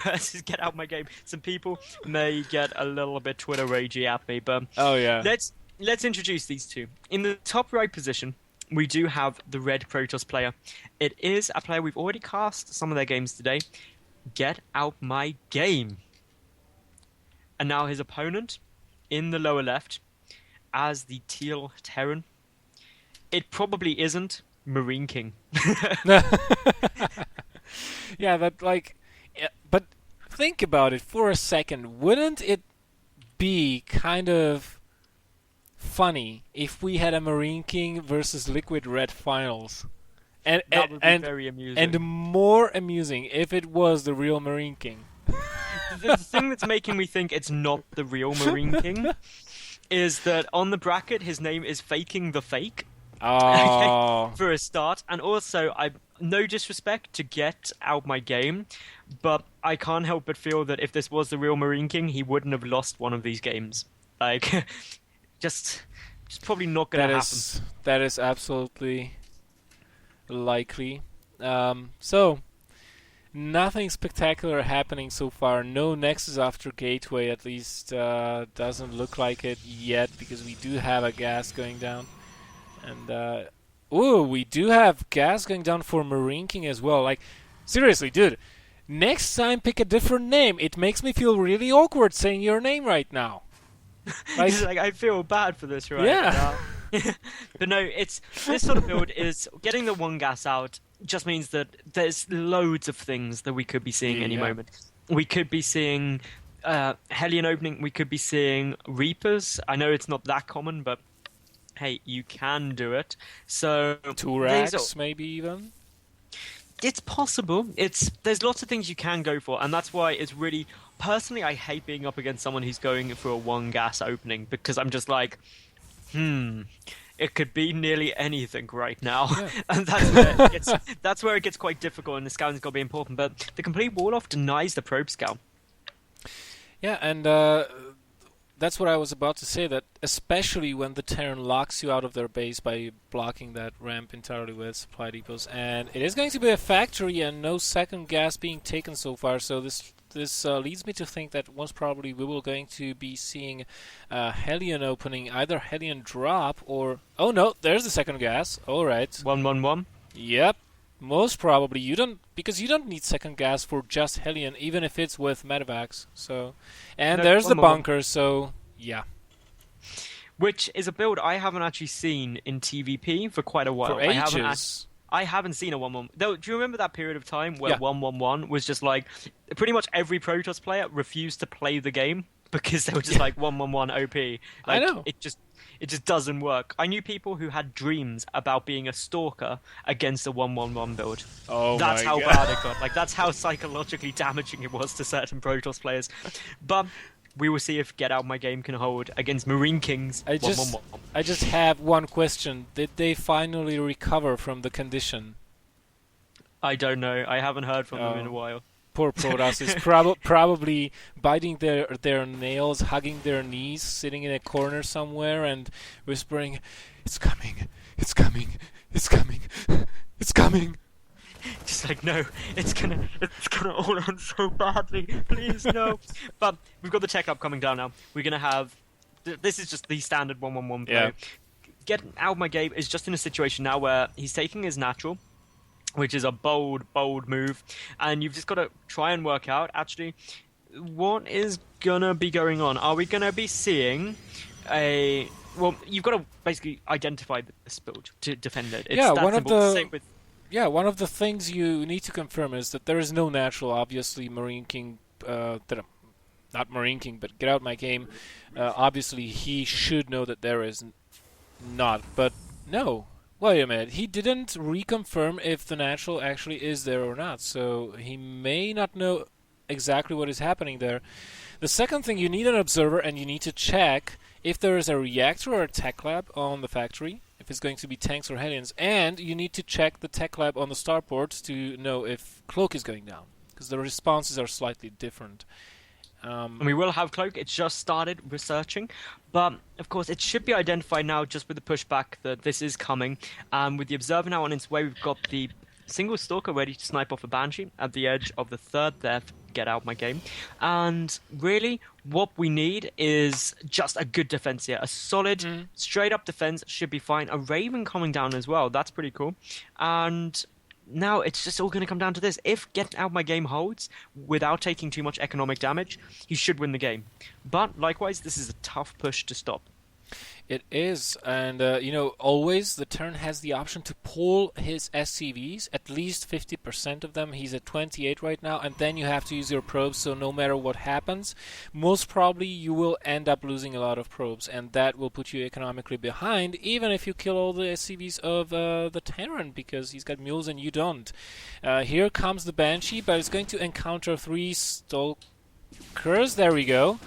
versus Get Out My Game. Some people may get a little bit Twitter ragey at me, but Oh yeah. let's introduce these two. In the top right position, we do have the red Protoss player. It is a player we've already cast some of their games today. Get Out My Game. And now his opponent in the lower left as the teal Terran. It probably isn't MarineKing. Yeah, that like, yeah, but think about it for a second. Wouldn't it be kind of funny if we had a MarineKing versus Liquid Red finals? And That would be and very amusing. and more amusing if it was the real MarineKing. The thing that's making me think it's not the real MarineKing is that on the bracket his name is Faking the Fake. Oh. For a start, and also I no disrespect to Get Out My Game, but I can't help but feel that if this was the real MarineKing, he wouldn't have lost one of these games. Like, just probably not gonna happen. That is absolutely likely. So nothing spectacular happening so far. No Nexus after Gateway, at least doesn't look like it yet, because we do have a gas going down. And we do have gas going down for MarineKing as well. Like, seriously, dude, next time pick a different name. It makes me feel really awkward saying your name right now. Like I feel bad for this right Yeah. now. But no, it's this sort of build is getting the one gas out just means that there's loads of things that we could be seeing any Yeah. moment. We could be seeing Hellion opening. We could be seeing Reapers. I know it's not that common, but hey, you can do it. So Turax, maybe even. it's possible. There's lots of things you can go for, and that's why it's really personally I hate being up against someone who's going for a one gas opening, because I'm just like, it could be nearly anything right now, Yeah. and that's where it gets quite difficult, and the scouting's got to be important. But the complete wall off denies the probe scout. Yeah, and that's what I was about to say, that especially when the Terran locks you out of their base by blocking that ramp entirely with supply depots. And it is going to be a factory and no second gas being taken so far, so this leads me to think that most probably we will going to be seeing Hellion opening, either Hellion drop or... Oh no, there's the second gas. Alright. 1-1-1. Yep. Most probably because you don't need second gas for just Hellion, even if it's with medevacs. So, and No, there's the 1-1-1. bunker. So yeah, Which is a build I haven't actually seen in TVP for quite a while. for ages. I haven't seen a 1-1. Though, do you remember that period of time where Yeah. 1-1-1 was just like pretty much every Protoss player refused to play the game because they were just like 1-1-1 OP. Like, I know. It just doesn't work. I knew people who had dreams about being a stalker against a 1-1-1 build. Oh That's my how God. bad it got. Like, that's how psychologically damaging it was to certain Protoss players. But we will see if Get Out My Game can hold against MarineKing's 1-1-1. I just have one question: did they finally recover from the condition? I don't know. I haven't heard from them in a Oh. while. Poor Protoss is probably biting their nails, hugging their knees, sitting in a corner somewhere, and whispering, "It's coming, it's coming, it's coming, it's coming." Just like, no, it's gonna all on so badly. Please, no. But we've got the tech up coming down now. We're gonna have. This is just the standard 1-1-1 play. Yeah. Get Out My Game is just in a situation now where he's taking his natural, which is a bold move, and you've just got to try and work out actually what is gonna be going on. Are we gonna be seeing a? Well, you've got to basically identify this build to defend it. It's Yeah, that one of simple. the- Same with Yeah, one of the things you need to confirm is that there is no natural. Obviously, MarineKing, not MarineKing, but Get Out My Game. Obviously, he should know that there is not. But no, wait a minute. He didn't reconfirm if the natural actually is there or not. So he may not know exactly what is happening there. The second thing, you need an observer, and you need to check if there is a reactor or a tech lab on the factory, if it's going to be tanks or Hellions, and you need to check the tech lab on the starports to know if Cloak is going down, because the responses are slightly different. and we will have Cloak. It's just started researching, but of course it should be identified now just with the pushback that this is coming. With the Observer now on its way, we've got the single Stalker ready to snipe off a Banshee at the edge of the third there. get out my game. And really, what we need is just a good defense here. A solid, straight up defense should be fine. A Raven coming down as well. That's pretty cool. And now it's just all going to come down to this. If Get Out My Game holds without taking too much economic damage, he should win the game. But likewise, this is a tough push to stop. It is, and always the turn has the option to pull his SCVs, at least 50% of them. He's at 28 right now, and then you have to use your probes, so no matter what happens, most probably you will end up losing a lot of probes, and that will put you economically behind, even if you kill all the SCVs of the Terran, because he's got mules and you don't. Here comes the Banshee, but it's going to encounter 3 Stalkers. There we go.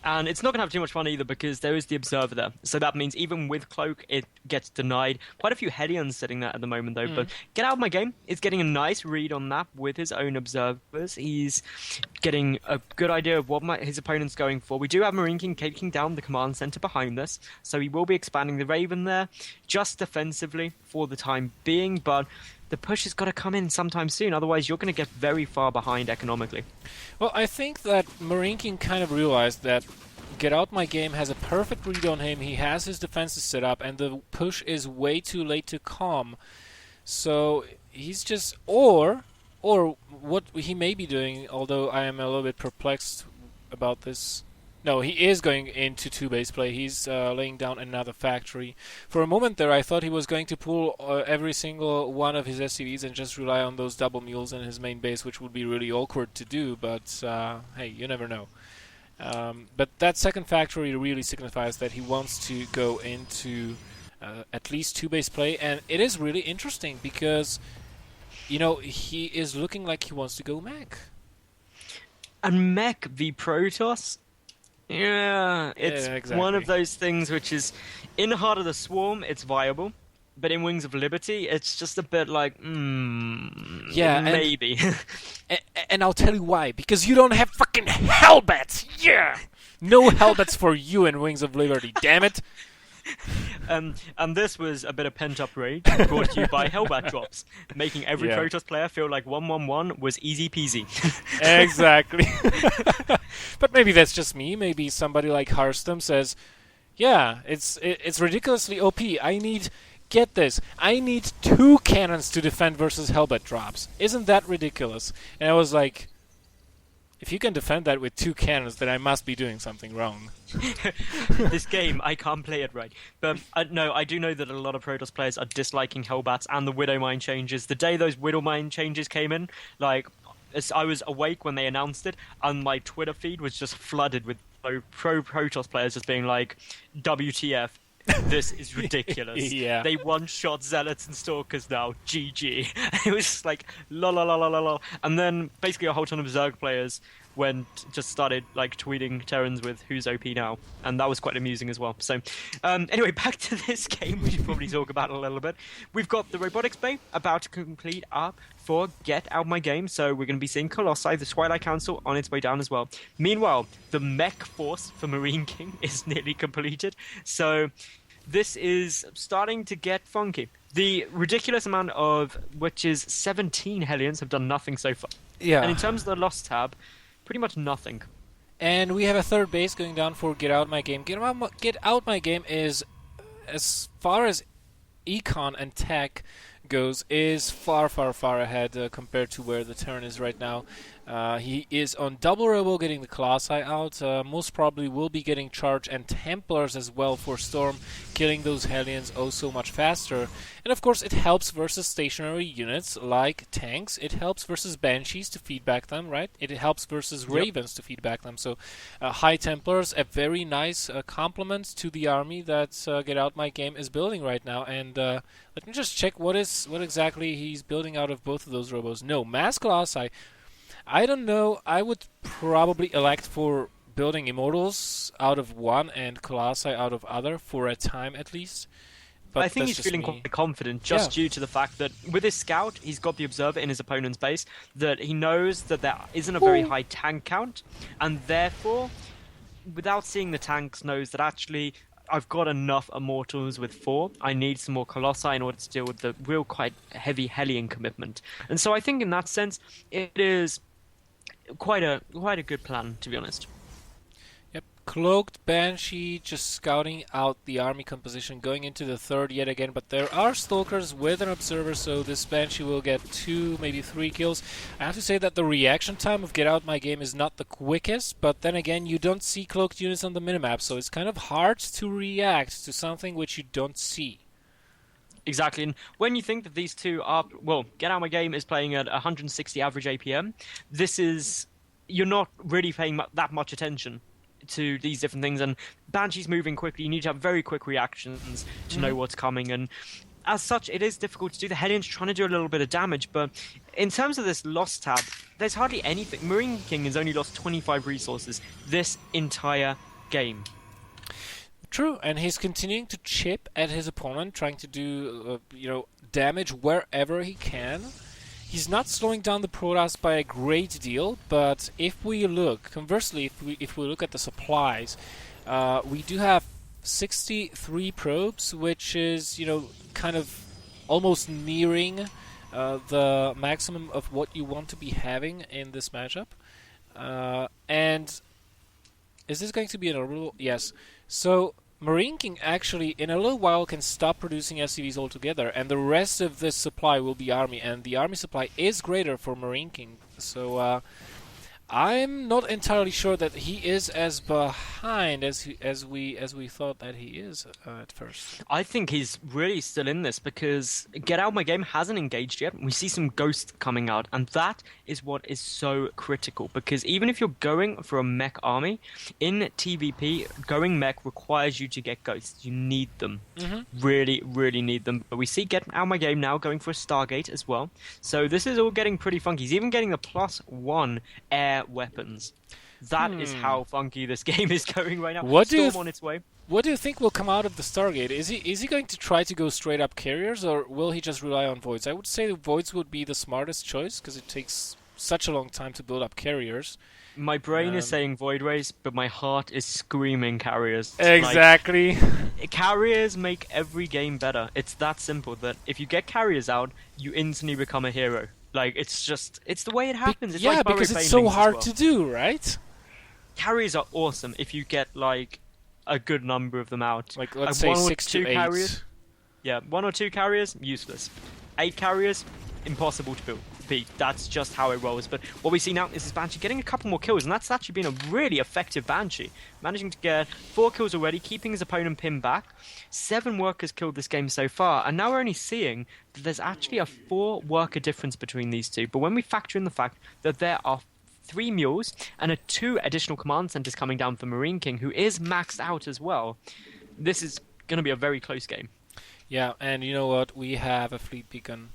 And it's not going to have too much fun either because there is the Observer there. So that means even with Cloak, it gets denied. Quite a few Hellions sitting there at the moment, though. But Get Out of My Game is getting a nice read on that with his own Observers. He's getting a good idea of what his opponent's going for. We do have MarineKing taking down the command center behind this. So he will be expanding the Raven there just defensively for the time being. But the push has got to come in sometime soon. Otherwise, you're going to get very far behind economically. Well, I think that MarineKing kind of realized that Get Out My Game has a perfect read on him. He has his defenses set up, and the push is way too late to come. So he's just... Or what he may be doing, although I am a little bit perplexed about this... No, he is going into 2-base play. He's laying down another factory. For a moment there, I thought he was going to pull every single one of his SCVs and just rely on those double mules in his main base, which would be really awkward to do, but hey, you never know. But that second factory really signifies that he wants to go into at least 2-base play, and it is really interesting because, he is looking like he wants to go mech. And mech v Protoss? Yeah, it's exactly. One of those things which is, in Heart of the Swarm, it's viable, but in Wings of Liberty, it's just a bit like, yeah, maybe. And I'll tell you why. Because you don't have fucking Hellbats! Yeah! No Hellbats for you in Wings of Liberty, damn it! And this was a bit of pent-up rage brought to you by Hellbat drops, making every Protoss player feel like 1-1-1 was easy peasy. Exactly. But maybe that's just me. Maybe somebody like Harstem says, yeah, it's ridiculously OP. Get this, I need 2 cannons to defend versus Hellbat drops. Isn't that ridiculous? And I was like, if you can defend that with 2 cannons, then I must be doing something wrong. This game, I can't play it right. But no, I do know that a lot of Protoss players are disliking Hellbats and the Widow Mine changes. The day those Widow Mine changes came in, I was awake when they announced it, and my Twitter feed was just flooded with pro Protoss players just being like, WTF. This is ridiculous. Yeah. They one-shot Zealots and Stalkers now. GG. It was just like, la la la la la la. And then basically a whole ton of Zerg players just started tweeting Terrans with who's OP now. And that was quite amusing as well. So anyway, back to this game, we should probably talk about it a little bit. We've got the Robotics Bay about to complete up for Get Out My Game. So we're going to be seeing Colossi, the Twilight Council, on its way down as well. Meanwhile, the mech force for MarineKing is nearly completed. So this is starting to get funky. The ridiculous amount of, which is 17 Hellions, have done nothing so far. Yeah. And in terms of the lost tab, pretty much nothing. And we have a 3rd base going down for Get Out My Game. Get Out My Game is, as far as econ and tech goes, is far, far, far ahead compared to where the turn is right now. He is on double robo getting the Colossi out. Most probably will be getting Charge and Templars as well for Storm, killing those Hellions oh so much faster. And of course it helps versus stationary units like tanks. It helps versus Banshees to feedback them, right? It helps versus Ravens to feedback them. So High Templars, a very nice complement to the army that Get Out My Game is building right now. And let me just check what exactly he's building out of both of those robos. No, Mass Colossi. I don't know. I would probably elect for building Immortals out of one and Colossi out of other for a time at least. But I think he's feeling quite confident just due to the fact that with his Scout, he's got the Observer in his opponent's base, that he knows that there isn't a very high tank count, and therefore, without seeing the tanks, knows that actually I've got enough Immortals with 4. I need some more Colossi in order to deal with the real quite heavy Hellion commitment. And so I think in that sense, it is quite a good plan, to be honest. Yep, Cloaked Banshee just scouting out the army composition, going into the third yet again, but there are Stalkers with an Observer, so this Banshee will get 2, maybe 3 kills. I have to say that the reaction time of Get Out My Game is not the quickest, but then again, you don't see Cloaked units on the minimap, so it's kind of hard to react to something which you don't see. Exactly, and when you think that these two are... Well, Get Out My Game is playing at 160 average APM. This is... You're not really paying that much attention to these different things, and Banshee's moving quickly. You need to have very quick reactions to know what's coming, and as such, it is difficult to do. The head-in's trying to do a little bit of damage, but in terms of this loss tab, there's hardly anything. MarineKing has only lost 25 resources this entire game. True, and he's continuing to chip at his opponent, trying to do, damage wherever he can. He's not slowing down the Protoss by a great deal, but if we look, conversely, if we look at the supplies, we do have 63 probes, which is, kind of almost nearing the maximum of what you want to be having in this matchup. And is this going to be an orbital? Yes. So MarineKing actually in a little while can stop producing SCVs altogether, and the rest of this supply will be army, and the army supply is greater for MarineKing. So I'm not entirely sure that he is as behind as we thought that he is at first. I think he's really still in this because Get Out My Game hasn't engaged yet. We see some ghosts coming out, and that is what is so critical, because even if you're going for a mech army, in TVP, going mech requires you to get ghosts. You need them. Really, really need them. But we see Get Out My Game now going for a Stargate as well. So this is all getting pretty funky. He's even getting the +1 air weapons. That is how funky this game is going right now. Storm on its way. What do you think will come out of the Stargate? Is he going to try to go straight up carriers, or will he just rely on voids? I would say the voids would be the smartest choice because it takes such a long time to build up carriers. My brain is saying void race, but my heart is screaming carriers. Exactly. Like, carriers make every game better. It's that simple. That if you get carriers out, you instantly become a hero. Like, it's the way it happens. It's like because it's so hard to do, right? Carriers are awesome if you get, like, a good number of them out. Like, let's say 6 to 8. Carriers. Yeah, 1 or 2 carriers, useless. 8 carriers, impossible to beat. That's just how it rolls. But what we see now is this Banshee getting a couple more kills, and that's actually been a really effective Banshee. Managing to get 4 kills already, keeping his opponent pinned back. 7 workers killed this game so far, and now we're only seeing that there's actually a 4 worker difference between these two. But when we factor in the fact that there are 3 mules and 2 additional command centers coming down for MarineKing, who is maxed out as well, this is going to be a very close game. Yeah, and you know what? We have a fleet beacon.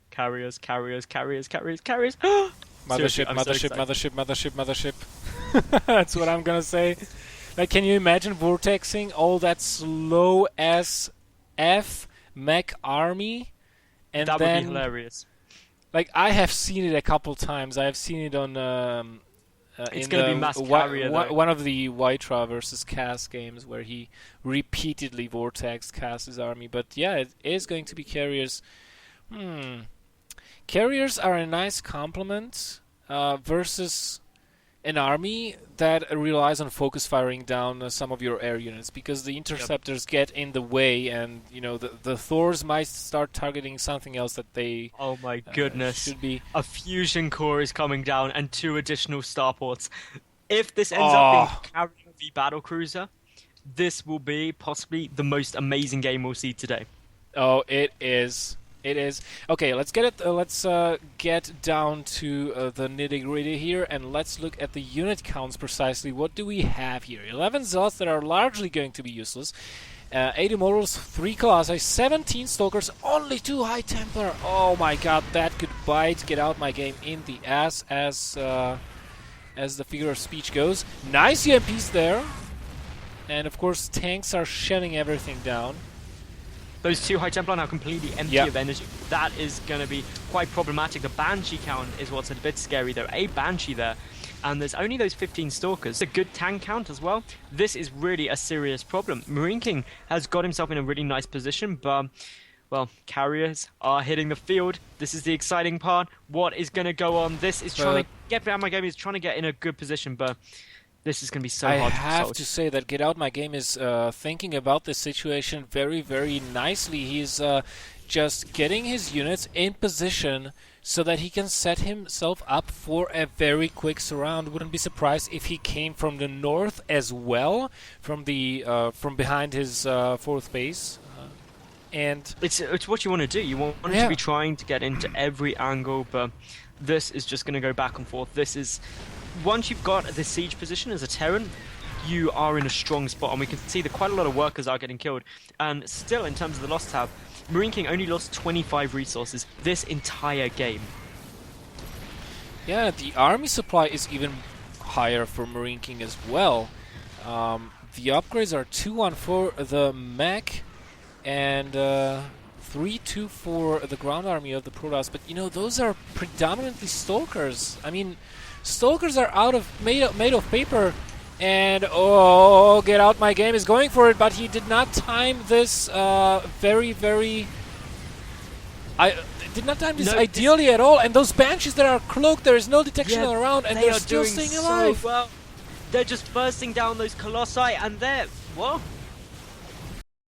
Carriers. Mothership. That's what I'm gonna say. Like, can you imagine vortexing all that slow as F mech army? And that then, would be hilarious. Like, I have seen it a couple times. I have seen it on it's going to be mass carrier, one of the Wytra versus Cass games where he repeatedly vortexed Cass's army. But yeah, it is going to be carriers. Carriers are a nice complement versus an army that relies on focus firing down some of your air units, because the interceptors get in the way, and the Thors might start targeting something else that they oh my goodness should be. A fusion core is coming down and 2 additional starports. If this ends up being Carrier v Battlecruiser, this will be possibly the most amazing game we'll see today. Oh, it is. It is. Okay, let's get it. Let's get down to the nitty-gritty here, and let's look at the unit counts precisely. What do we have here? 11 Zealots that are largely going to be useless. 80 Mortals, 3 Colossi, 17 Stalkers, only 2 High Templar. Oh my god, that could bite. Get Out My Game in the ass, as the figure of speech goes. Nice UMPs there. And of course, tanks are shelling everything down. Those 2 High Templar are now completely empty of energy. That is going to be quite problematic. The Banshee count is what's a bit scary, though. A Banshee there, and there's only those 15 Stalkers. A good tank count as well. This is really a serious problem. MarineKing has got himself in a really nice position, but Well, carriers are hitting the field. This is the exciting part. What is going to go on? This is trying to get out my game. Is trying to get in a good position, but this is going to be so hard to I have solve. to say that Get Out My Game is thinking about this situation very, very nicely. He's just getting his units in position so that he can set himself up for a very quick surround. Wouldn't be surprised if he came from the north as well, from the from behind his fourth base. And it's what you want to do. You want to be trying to get into every angle, but this is just going to go back and forth. This is once you've got the siege position as a Terran, you are in a strong spot, and we can see that quite a lot of workers are getting killed. And still, in terms of the loss tab, MarineKing only lost 25 resources this entire game. Yeah, the army supply is even higher for MarineKing as well. The upgrades are 2 on for the mech and 3-2 for the ground army of the Protoss. But you know, those are predominantly Stalkers. I mean, Stalkers are made of paper. And oh, Get Out My Game is going for it, but he did not time this ideally at all. And those Banshees that are cloaked, there is no detection around, and they're still staying alive. So well. They're just bursting down those Colossi, and they're, well,